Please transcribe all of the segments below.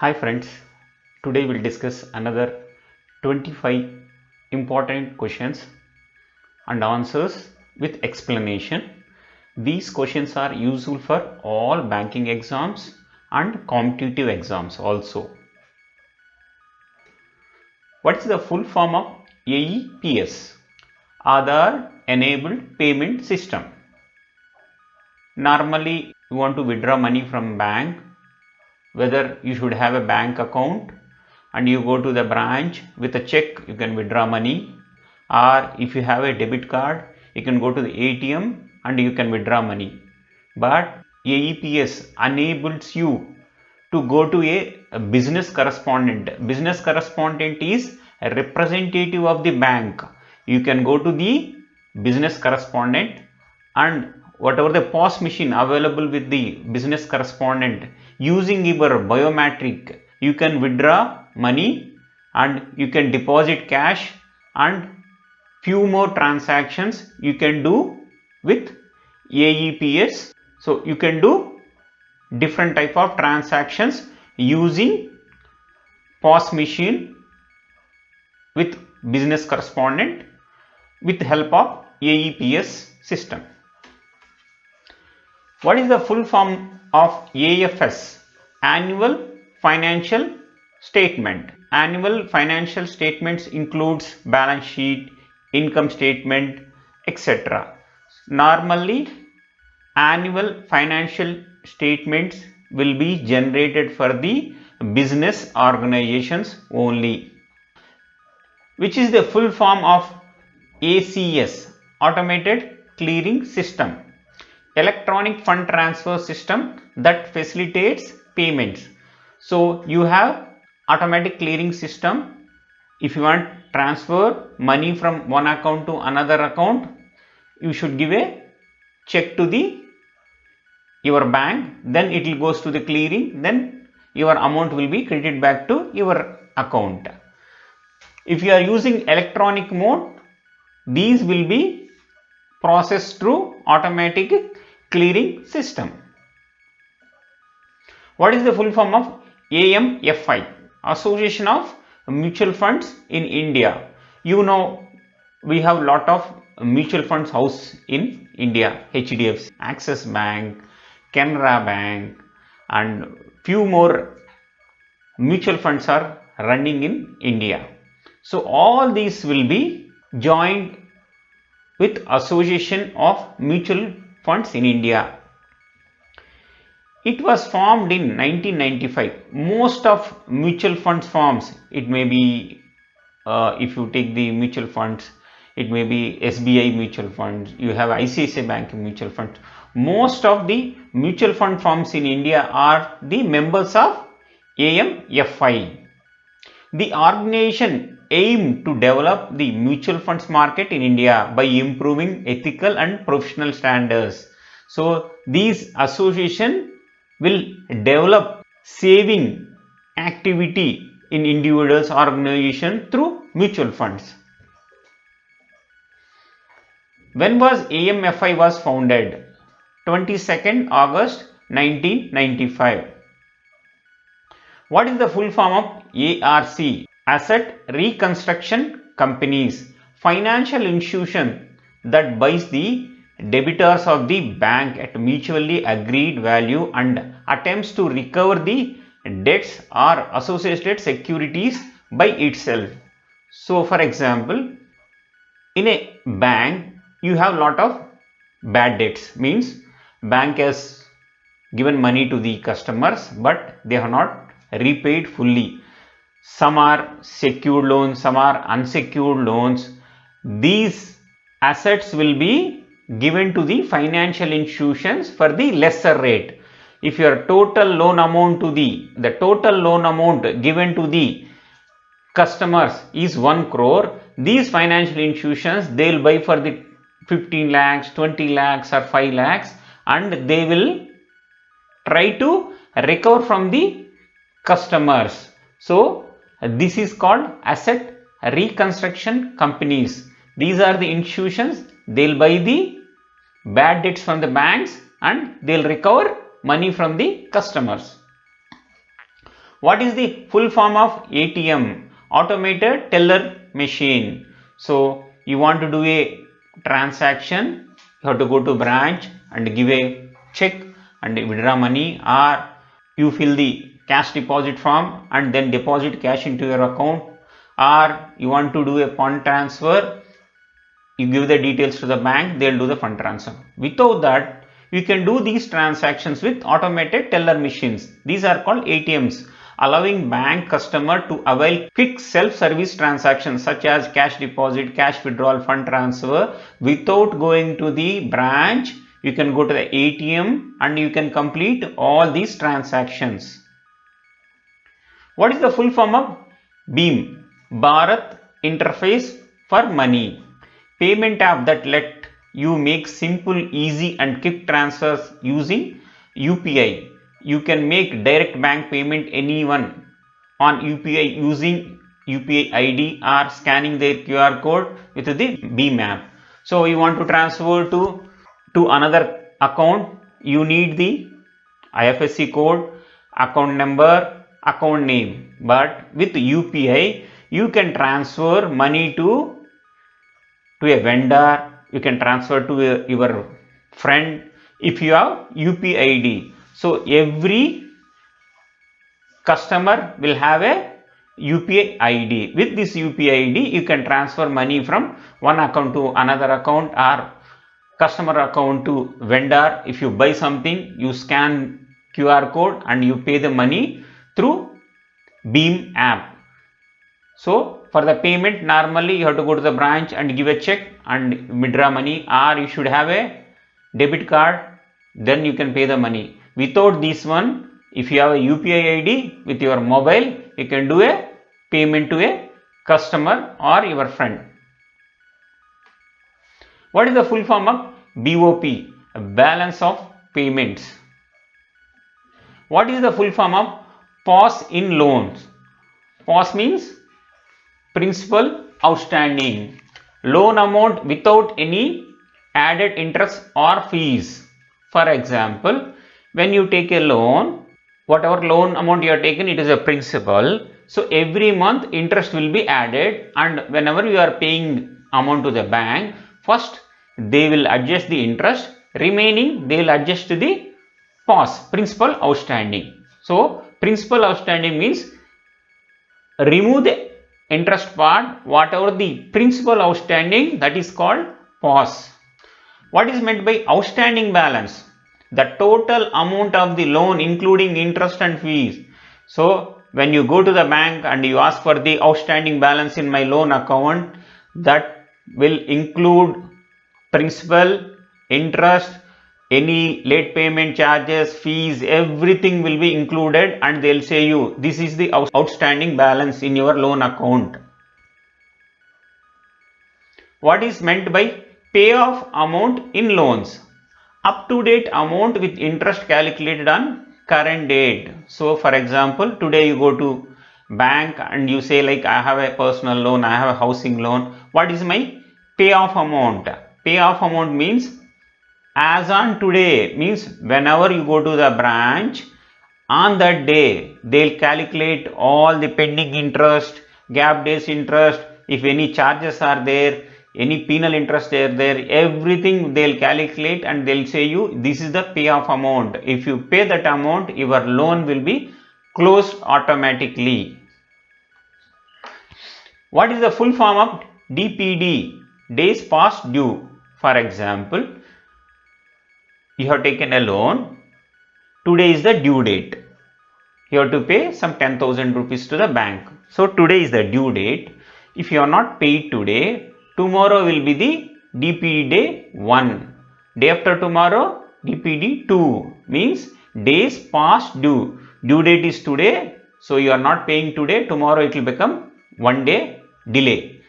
Hi friends, today we'll discuss another 25 important questions and answers with explanation. These questions are useful for all banking exams and competitive exams also. What is the full form of AEPS? Aadhaar Enabled Payment System. Normally you want to withdraw money from bank, whether you should have a bank account and you go to the branch with a check, you can withdraw money, or if you have a debit card, you can go to the ATM and you can withdraw money. But AEPS enables you to go to a business correspondent. Business correspondent is a representative of the bank. You can go to the business correspondent, and whatever the POS machine available with the business correspondent, using your biometric, you can withdraw money and you can deposit cash, and few more transactions you can do with AEPS. So you can do different type of transactions using POS machine with business correspondent with help of AEPS system. What is the full form of AFS? Annual Financial Statement. Annual financial statements includes balance sheet, income statement, etc. Normally, annual financial statements will be generated for the business organizations only. Which is the full form of ACS? Automated Clearing System. Electronic fund transfer system that facilitates payments. So you have automatic clearing system. If you want transfer money from one account to another account, you should give a check to your bank, then it will goes to the clearing, then your amount will be credited back to your account. If you are using electronic mode, these will be processed through automatic clearing system. What is the full form of AMFI? Association of Mutual Funds in India. You know, we have lot of mutual funds house in India. HDFC, Axis Bank, Canara Bank, and few more mutual funds are running in India. So all these will be joined with Association of Mutual Funds in India. It was formed in 1995. Most of mutual funds forms, it may be if you take the mutual funds, it may be SBI mutual funds, you have ICICI Bank mutual funds. Most of the mutual fund firms in India are the members of AMFI. The organization aimed to develop the mutual funds market in India by improving ethical and professional standards. So these association will develop saving activity in individuals organization through mutual funds. When was AMFI was founded? 22nd August 1995. What is the full form of ARC? Asset Reconstruction Companies. Financial institution that buys the debtors of the bank at mutually agreed value and attempts to recover the debts or associated securities by itself. So for example, in a bank you have lot of bad debts, means bank has given money to the customers but they have not repaid fully. Some are secured loans, some are unsecured loans. These assets will be given to the financial institutions for the lesser rate. If your total loan amount to the total loan amount given to the customers is 1 crore, these financial institutions, they will buy for the 15 lakhs, 20 lakhs or 5 lakhs, and they will try to recover from the customers. So this is called asset reconstruction companies. These are the institutions, they'll buy the bad debts from the banks and they'll recover money from the customers. What is the full form of ATM? Automated teller machine. So you want to do a transaction, you have to go to branch and give a check and withdraw money, or you fill the cash deposit form and then deposit cash into your account, or you want to do a fund transfer, you give the details to the bank, they will do the fund transfer. Without that, you can do these transactions with automated teller machines. These are called ATMs, allowing bank customer to avail quick self-service transactions such as cash deposit, cash withdrawal, fund transfer without going to the branch. You can go to the ATM and you can complete all these transactions. What is the full form of BHIM? Bharat Interface for Money. Payment app that let you make simple, easy and quick transfers using UPI. You can make direct bank payment anyone on UPI using UPI ID or scanning their QR code with the BHIM app. So you want to transfer to another account, you need the IFSC code, account number, account name. But with UPI, you can transfer money to a vendor, you can transfer to your friend if you have UPI ID. So every customer will have a UPI ID. With this UPI ID, you can transfer money from one account to another account or customer account to vendor. If you buy something, you scan QR code and you pay the money through BHIM app. So for the payment, normally you have to go to the branch and give a check and withdraw money, or you should have a debit card, then you can pay the money. Without this one, if you have a UPI ID with your mobile, you can do a payment to a customer or your friend. What is the full form of BOP? Balance of payments. What is the full form of POS in loans? POS means principal outstanding, loan amount without any added interest or fees. For example, when you take a loan, whatever loan amount you are taken, it is a principal. So every month interest will be added, and whenever you are paying amount to the bank, first they will adjust the interest, remaining they will adjust to the POS, principal outstanding. So principal outstanding means remove the interest part, whatever the principal outstanding, that is called POS. What is meant by outstanding balance? The total amount of the loan including interest and fees. So when you go to the bank and you ask for the outstanding balance in my loan account, that will include principal, interest, any late payment charges, fees, everything will be included, and they'll say you this is the outstanding balance in your loan account. What is meant by payoff amount in loans? Up to date amount with interest calculated on current date. So for example, today you go to bank and you say like I have a personal loan, I have a housing loan. What is my payoff amount? Payoff amount means as on today, means whenever you go to the branch, on that day they'll calculate all the pending interest, gap days interest, if any charges are there, any penal interest there, everything they'll calculate and they'll say you this is the payoff amount. If you pay that amount, your loan will be closed automatically. What is the full form of DPD? Days past due. For example, you have taken a loan, today is the due date, you have to pay some 10,000 rupees to the bank. So today is the due date. If you are not paid today, tomorrow will be the DPD day 1. Day after tomorrow, DPD 2, means days past due. Due date is today, so you are not paying today, tomorrow it will become 1 day delay.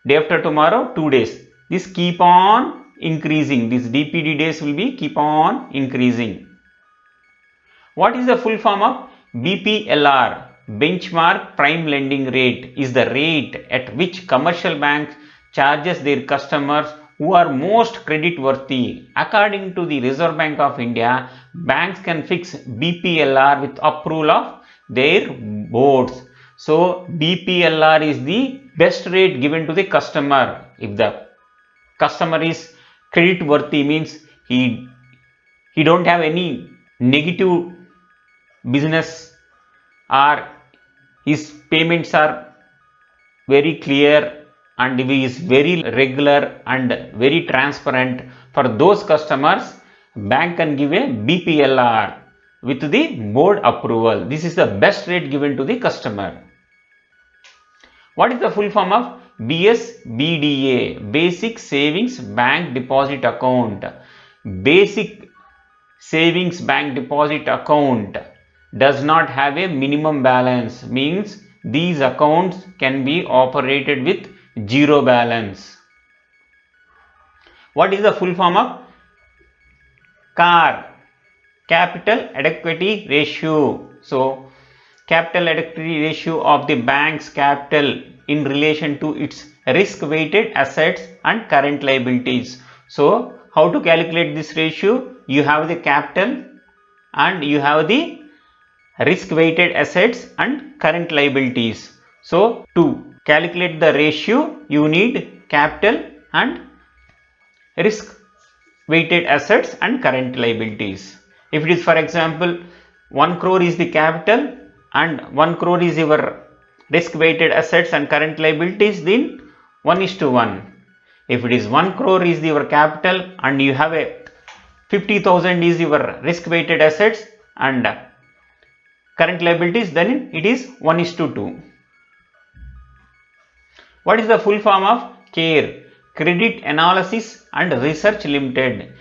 Day after tomorrow, 2 days. This keep on increasing, this DPD days will be keep on increasing. What is the full form of BPLR? Benchmark prime lending rate is the rate at which commercial banks charges their customers who are most credit worthy. According to the Reserve Bank of India, banks can fix BPLR with approval of their boards. So BPLR is the best rate given to the customer. If the customer is credit worthy, means he don't have any negative business, or his payments are very clear and he is very regular and very transparent. For those customers, bank can give a BPLR with the board approval. This is the best rate given to the customer. What is the full form of BSBDA? Basic Savings Bank Deposit Account. Basic Savings Bank Deposit Account does not have a minimum balance, means these accounts can be operated with zero balance. What is the full form of CAR? Capital Adequacy Ratio. So capital adequacy ratio of the bank's capital in relation to its risk weighted assets and current liabilities. So how to calculate this ratio? You have the capital and you have the risk weighted assets and current liabilities. So to calculate the ratio, you need capital and risk weighted assets and current liabilities. If it is, for example, 1 crore is the capital and 1 crore is your risk weighted assets and current liabilities, then 1:1. If it is 1 crore is your capital and you have a 50,000 is your risk weighted assets and current liabilities, then it is 1:2. What is the full form of CARE? Credit Analysis and Research Limited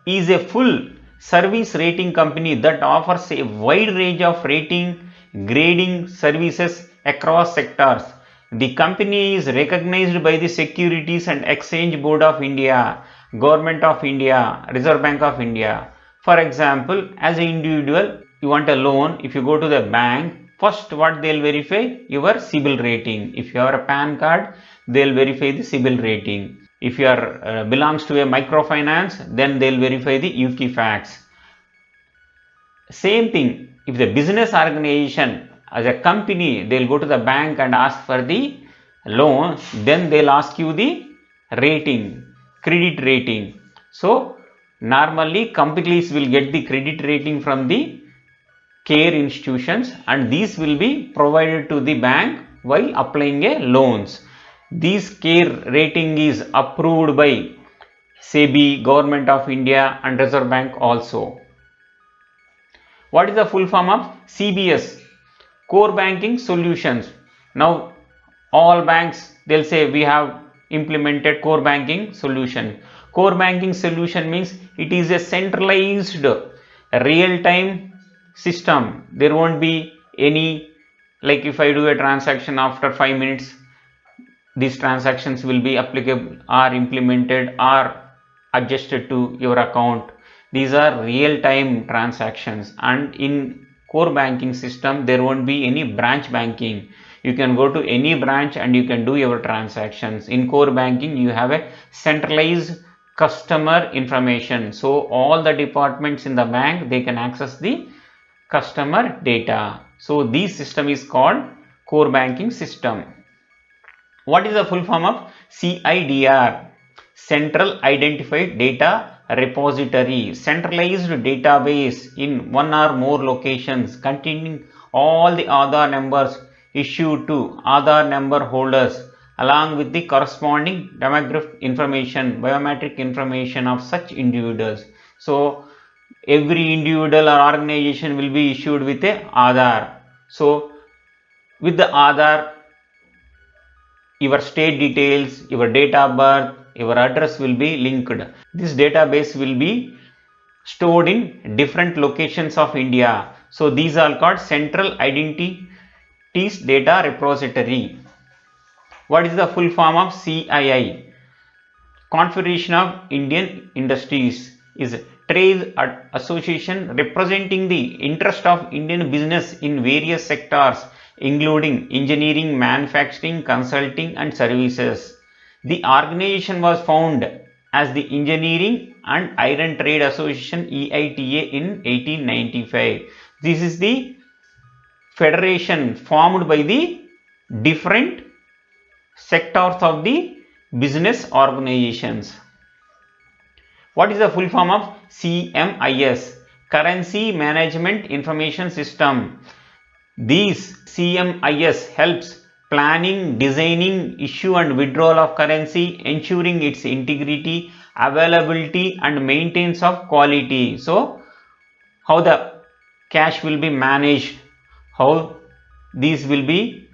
is a full service rating company that offers a wide range of rating, grading services across sectors. The company is recognized by the Securities and Exchange Board of India, Government of India, Reserve Bank of India. For example, as an individual, you want a loan. If you go to the bank, first what they'll verify? Your CIBIL rating. If you have a PAN card, they'll verify the CIBIL rating. If you are belongs to a microfinance, then they'll verify the UKIFAX. Same thing, if the business organization as a company, they'll go to the bank and ask for the loan, then they'll ask you the rating, credit rating. So normally companies will get the credit rating from the CARE institutions and these will be provided to the bank while applying a loans. This CARE rating is approved by SEBI, Government of India and Reserve Bank also. What is the full form of CBS? Core Banking Solutions. Now all banks, they'll say we have implemented core banking solution. Core banking solution means it is a centralized real-time system. There won't be any, like if I do a transaction after 5 minutes, these transactions will be applicable or implemented or adjusted to your account. These are real-time transactions, and in core banking system there won't be any branch banking. You can go to any branch and you can do your transactions. In core banking you have a centralized customer information, so all the departments in the bank, they can access the customer data. So this system is called core banking system. What is the full form of CIDR? Central Identified Data Repository. Centralized database in one or more locations containing all the Aadhaar numbers issued to Aadhaar number holders along with the corresponding demographic information, biometric information of such individuals. So every individual or organization will be issued with a Aadhaar. So with the Aadhaar, your state details, your date of birth, your address will be linked. This database will be stored in different locations of India. So these are called Central Identities Data Repository. What is the full form of CII? Confederation of Indian Industries is a trade association representing the interest of Indian business in various sectors including engineering, manufacturing, consulting and services. The organization was founded as the Engineering and Iron Trade Association EITA in 1895. This is the federation formed by the different sectors of the business organizations. What is the full form of CMIS? Currency Management Information System. These CMIS helps planning, designing, issue and withdrawal of currency, ensuring its integrity, availability and maintenance of quality. So, how the cash will be managed, how these will be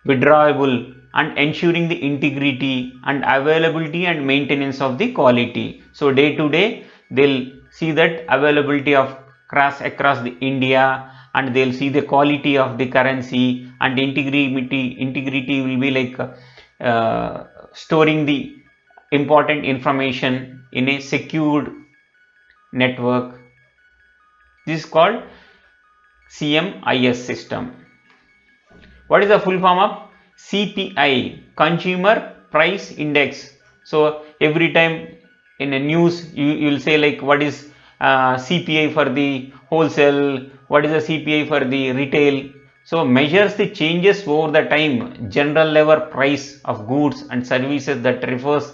withdrawable, and ensuring the integrity and availability and maintenance of the quality. So day to day they'll see that availability of across the India, and they'll see the quality of the currency, and integrity will be like storing the important information in a secured network. This is called CMIS system. What is the full form of CPI? Consumer Price Index. So every time in a news you will say like what is CPI for the wholesale, what is the CPI for the retail. So measures the changes over the time, general level price of goods and services that refers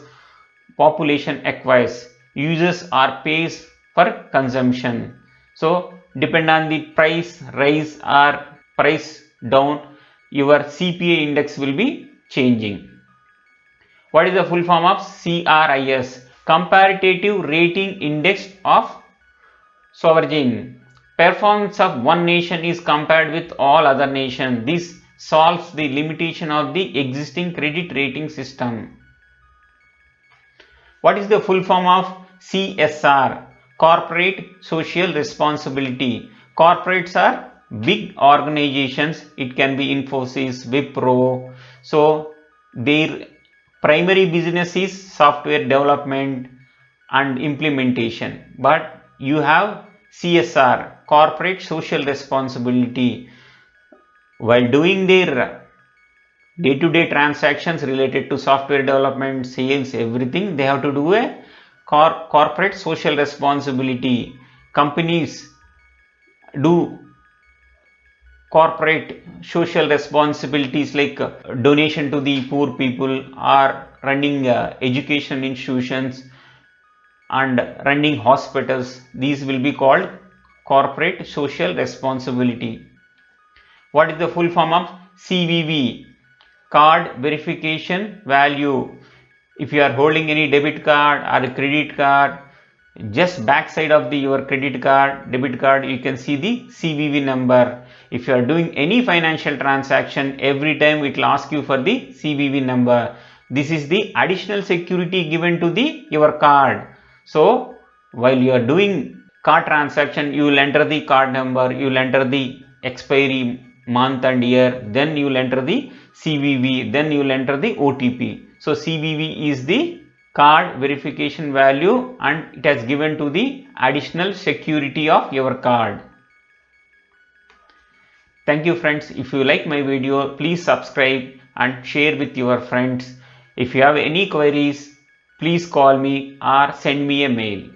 population acquires, uses or pays for consumption. So depend on the price rise or price down, your CPI index will be changing. What is the full form of CRIS? Comparative Rating Index of Sovereign. Performance of one nation is compared with all other nations. This solves the limitation of the existing credit rating system. What is the full form of CSR? Corporate Social Responsibility. Corporates are big organizations. It can be Infosys, Wipro. So their primary business is software development and implementation, but you have CSR, Corporate Social Responsibility. While doing their day-to-day transactions related to software development, sales, everything, they have to do a corporate social responsibility. Companies do corporate social responsibilities like donation to the poor people, or running education institutions and running hospitals. These will be called corporate social responsibility. What is the full form of CVV? Card verification value. If you are holding any debit card or a credit card, just backside of your credit card, debit card, you can see the CVV number. If you are doing any financial transaction, every time it will ask you for the CVV number. This is the additional security given to your card. So while you are doing card transaction, you will enter the card number, you will enter the expiry month and year, then you will enter the CVV, then you will enter the OTP. So CVV is the card verification value, and it has given to the additional security of your card. Thank you friends. If you like my video, please subscribe and share with your friends. If you have any queries, please call me or send me a mail.